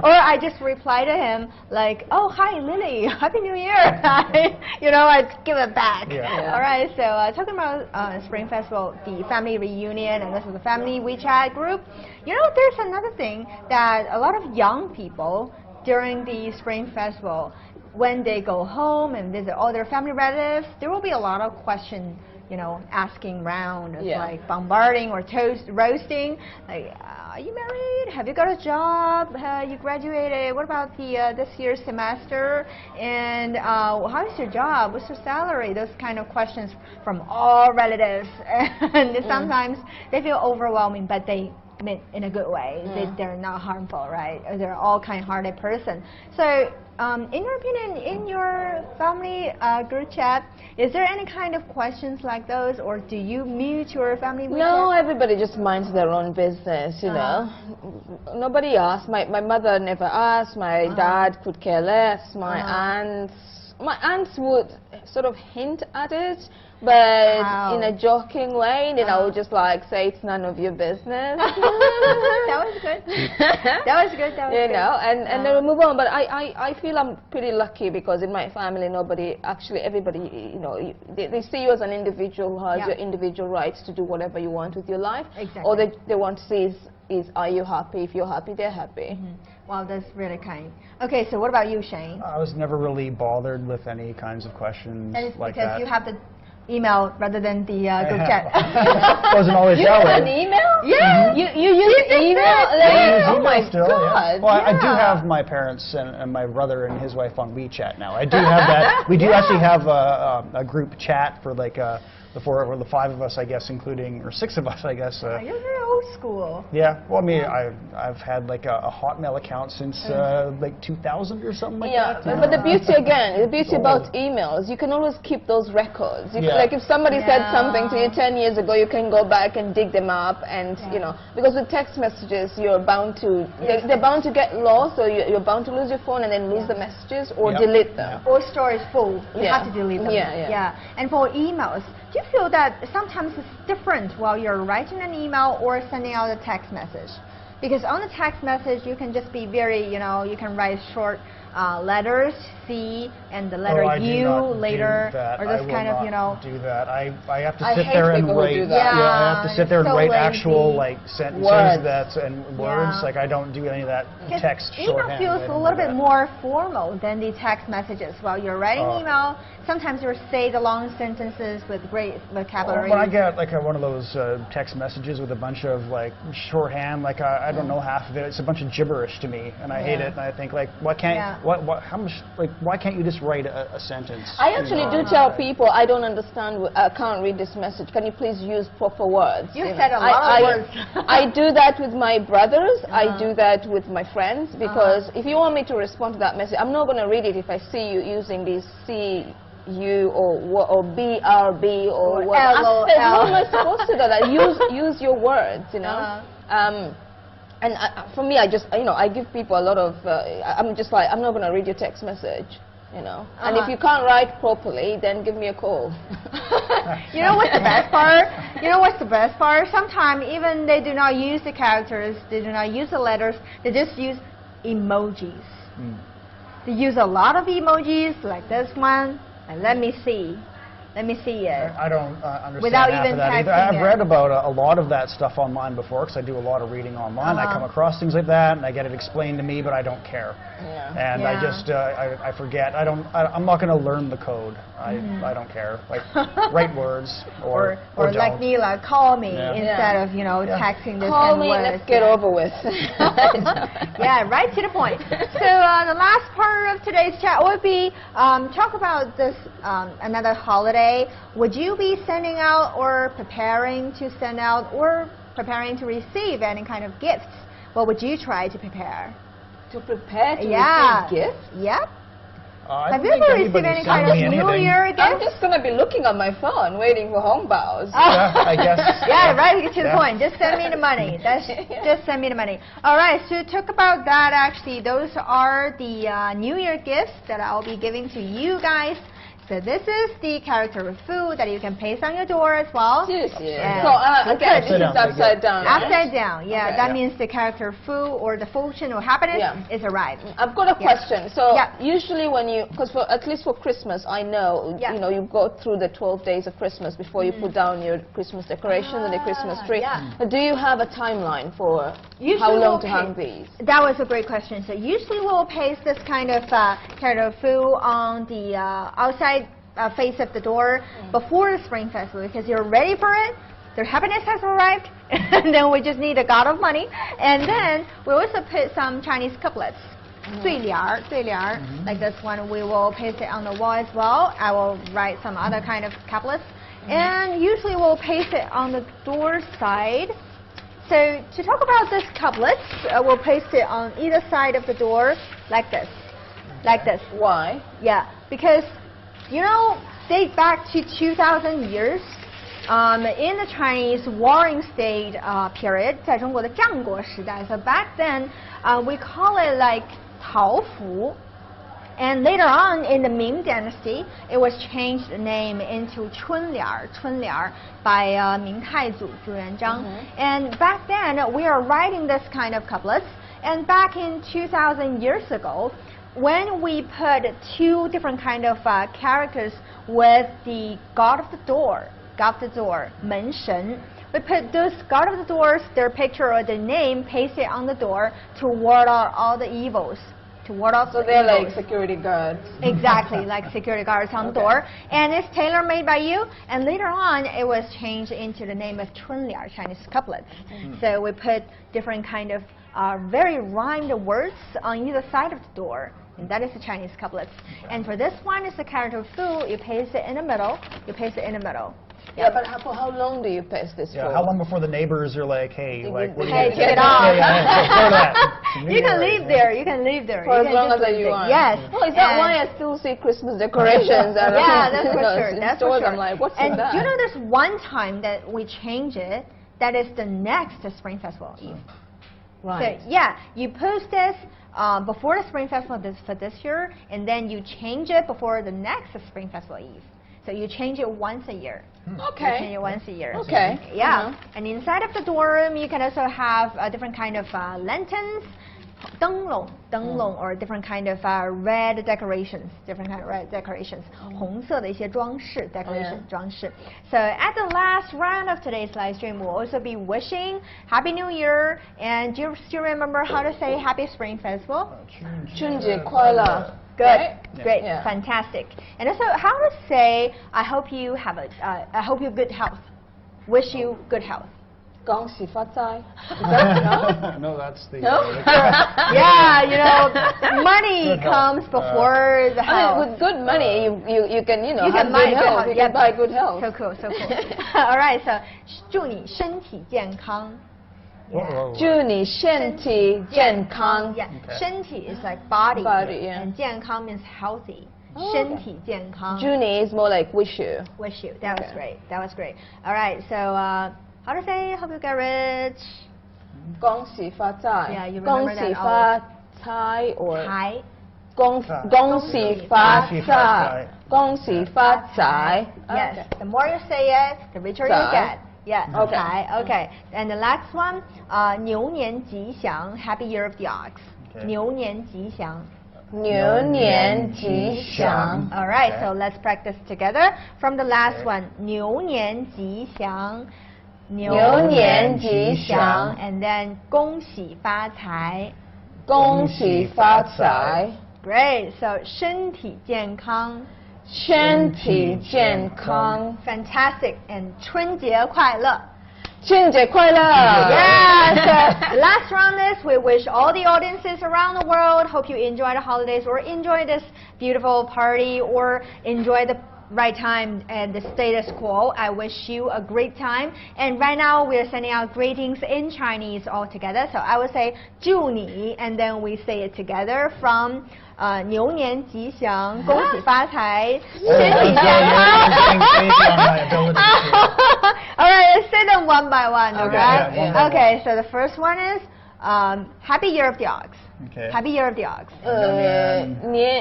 Or I just reply to him like, oh, hi, Lily, Happy New Year. I give it back. All right, so talking about Spring Festival, the family reunion, and this is the family WeChat group. There's another thing that a lot of young people during the Spring Festival, when they go home and visit all their family relatives, there will be a lot of questions, asking round, like bombarding or roasting, like, are you married? Have you got a job? You graduated? What about this year's semester? And how's your job? What's your salary? Those kind of questions from all relatives. And sometimes they feel overwhelming, but they meant in a good way. They're not harmful, right? They're all kind-hearted person. So, in your opinion, in your family group chat, is there any kind of questions like those, or do you mute your family group No, chat? everybody just minds their own business, Nobody asks. My mother never asked. My dad could care less. My aunts would sort of hint at it, but in a joking way, then I would just like say it's none of your business. That was good. That was good. And then we move on. But I feel I'm pretty lucky, because in my family, everybody, they see you as an individual who has your individual rights to do whatever you want with your life. Exactly. All they want to see is are you happy? If you're happy, they're happy. Wow, that's really kind. Okay, so what about you, Shane? I was never really bothered with any kinds of questions That is like because that. you have the email rather than the group chat. Wasn't always you that way. an email? Yeah. You use email? I Oh my still, God. yeah. Well, I do Yeah. have my parents and my brother and his wife on WeChat now. I do have that. We do actually have a group chat for like the four or the five of us, I guess, including, or six of us, I guess. You're very old school. Yeah. Well, I mean, I've had like a Hotmail account since like 2000 or something like that. But the beauty again, the beauty about emails, you can always keep those records. You can, like if somebody said something to you 10 years ago, you can go back and dig them up, and you know, because with text messages, you're bound to they're bound to get lost, or you're bound to lose your phone and then lose the messages or delete them. Or storage full, you have to delete them. Yeah. And for emails, do you feel that sometimes it's different while you're writing an email or sending out a text message? Because on the text message, you can just be very, you know, you can write short letters, C, and the letter U later, or this kind of, you know. Do that. I have to I sit hate there and people who write. do that. I have to sit there and so write lazy. actual like sentences and words. Like I don't do any of that text shorthand. Email feels a little bit more formal than the text messages. While you're writing email, sometimes you say the long sentences with great vocabulary. When I get like one of those text messages with a bunch of like shorthand, like I don't know half of it. It's a bunch of gibberish to me, and I hate it. And I think like, why can't how much like why can't you just write a sentence? I actually do tell people I don't understand. I can't read this message. Can you please use proper words? You said a lot of words. I do that with my brothers. I do that with my friends because if you want me to respond to that message, I'm not going to read it if I see you using these C-U or B-R-B or what. LOL. How am I supposed to do that? Use your words, you know. And for me, I just, you know, I give people a lot of, I'm just like, I'm not going to read your text message, you know. And if you can't write properly, then give me a call. You know what's the best part? You know what's the best part? Sometimes even they do not use the characters, they do not use the letters, they just use emojis. They use a lot of emojis, like this one, and let me see it. I don't understand Without half even of that either. typing I've read about a lot of that stuff online before because I do a lot of reading online. I come across things like that and I get it explained to me, but I don't care. And I just I forget. I'm not going to learn the code. I don't care. Like write words or like don't. Mila, call me instead of, you know, texting this Call and me, words. let's get over with. Yeah, right to the point. So the last part of today's chat would be talk about this another holiday. Would you be sending out or preparing to send out or preparing to receive any kind of gifts? What would you try to prepare? To prepare to receive gifts? Yep. Have you ever received any kind of New Year gift? I'm just going to be looking at my phone, waiting for hongbaos. Yeah, I guess. Yeah, right to the point. Just send me the money. Just send me the money. All right, so talk about that actually. Those are the New Year gifts that I'll be giving to you guys. So this is the character of food that you can paste on your door as well. Seriously. Yeah. So again, this is upside down. Upside down, yeah. That means the character of food or the fortune or happiness is arrived. I've got a question. So usually when you, because at least for Christmas, I know, you know, you go through the 12 days of Christmas before you put down your Christmas decorations and the Christmas tree. Do you have a timeline for how long to hang these? That was a great question. So usually we'll paste this kind of character of food on the outside face of the door before the Spring Festival because you're ready for it. Their happiness has arrived, and then we just need a god of money. And then we also put some Chinese couplets. 对联儿, like this one, we will paste it on the wall as well. I will write some other kind of couplets. And usually we'll paste it on the door side. So to talk about this couplets, we'll paste it on either side of the door like this. Like this. Why? Yeah, because you know, date back to 2,000 years in the Chinese warring state period, 在中国的战国时代. So back then, we call it like 桃符. And later on in the Ming Dynasty, it was changed the name into 春联儿 by 明太祖朱元璋. And back then, we are writing this kind of couplets. And back in 2,000 years ago, when we put two different kind of characters with the god of the door, 门神, we put those god of the doors, their picture or their name, paste it on the door to ward out all the evils. to ward off. So they're like security guards. Exactly, like security guards on the door. And it's tailor-made by you. And later on, it was changed into the name of 春联, Chinese couplets. So we put different kind of very rhymed words on either side of the door. And that is the Chinese couplets. And for this one, it's the character fu. You paste it in the middle. You paste it in the middle. Yeah, but for how long do you paste this for? How long before the neighbors are like, hey, like, what are you hey, doing? take it off. You can leave there. You can leave there. For as long as you want. Yes. Oh, is that why I still see Christmas decorations? Yeah, that's for sure. That's for sure. I'm like, what's and that? You know, there's one time that we change it. That is the next Spring Festival Eve. Right. So yeah, you post this before the Spring Festival for this year, and then you change it before the next Spring Festival Eve. So you change it once a year. Okay. You change it once a year. Okay. Yeah. And inside of the dorm, you can also have a different kind of lanterns, 灯笼 or different kind of red decorations, decorations. 红色的一些装饰 装饰. So at the last round of today's live stream, we'll also be wishing Happy New Year. And do you still remember how to say Happy Spring Festival? 春节快乐. Good, right? great, Yeah. fantastic. And also, how to say I hope you have I hope you good health. Wish you good health. 恭喜发财. No, that's the... No? Yeah, you know, money comes before the health. I mean, with good money, you can, you know, You have can buy good health. You can buy good health. So cool, so cool. All right, so 祝你身体健康. Whoa. 祝你身体健康. Yeah, 身体 is like body, yeah. and 健康 means healthy. Oh, 身体健康. 祝你 is more like wish you. Wish you. That was great. That was great. All right, so how to say hope you get rich? 恭喜发财. Yeah, you remember that. 恭喜发财 or 财. 恭喜发财. 恭喜发财. Yes. The more you say it, the richer you get. Yeah. Okay. Okay. And the last one, 牛年吉祥, Happy Year of the Ox. 牛年吉祥. 牛年吉祥. All right. So let's practice together. From the last one, 牛年吉祥. 牛年吉祥. And then 恭喜发财. 恭喜发财. Great. So 身体健康. 身体健康. Fantastic. And 春节快乐. 春节快乐. Yeah, so last round is we wish all the audiences around the world, hope you enjoy the holidays or enjoy this beautiful party or enjoy the right time and the status quo. I wish you a great time. And right now we are sending out greetings in Chinese all together. So I will say 祝你 and then we say it together from 牛年吉祥, 恭喜发财, 身体健康. All right, let's say them one by one, okay? Okay, so the first one is Happy Year of the Ox. Okay. Happy Year of the Ox.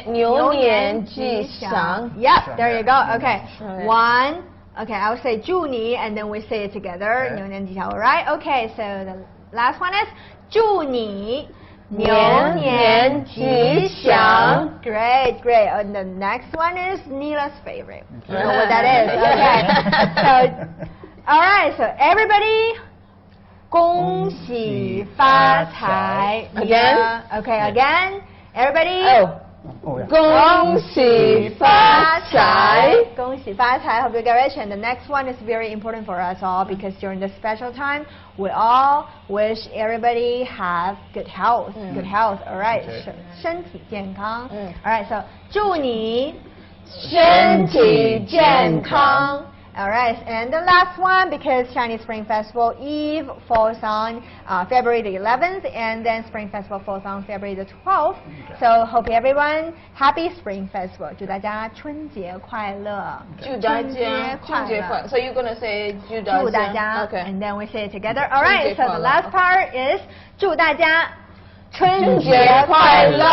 牛年吉祥. Yep, there you go. Okay, one. Okay, I will say 祝你 and then we say it together. 牛年吉祥. All right. Okay, so the last one is 祝你 牛年吉祥. Great, great. And the next one is Neela's favorite. You know what that is? Okay. So, all right. So everybody, 恭喜发财. Again? Okay, again. Everybody. Oh, yeah. 恭喜发财. 恭喜发财. Hope you get rich. And the next one is very important for us all because during this special time, we all wish everybody have good health. Good health. All right. 身体健康. All right. So 祝你身体健康. All right, and the last one, because Chinese Spring Festival Eve falls on February the 11th, and then Spring Festival falls on February the 12th. So hope everyone happy Spring Festival. 祝大家春节快乐. 祝大家春节快乐. So you're gonna say 祝大家. Okay. And then we say it together. All right, so the last part is 祝大家春节快乐.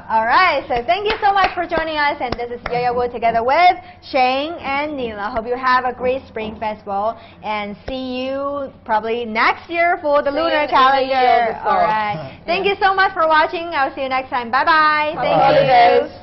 All right, so thank you so much for joining us, and this is Yo-Yo Wu together with Shane and Neela. Hope you have a great Spring Festival, and see you probably next year for the lunar calendar. All right, thank you so much for watching. I'll see you next time. Bye bye. Thank you.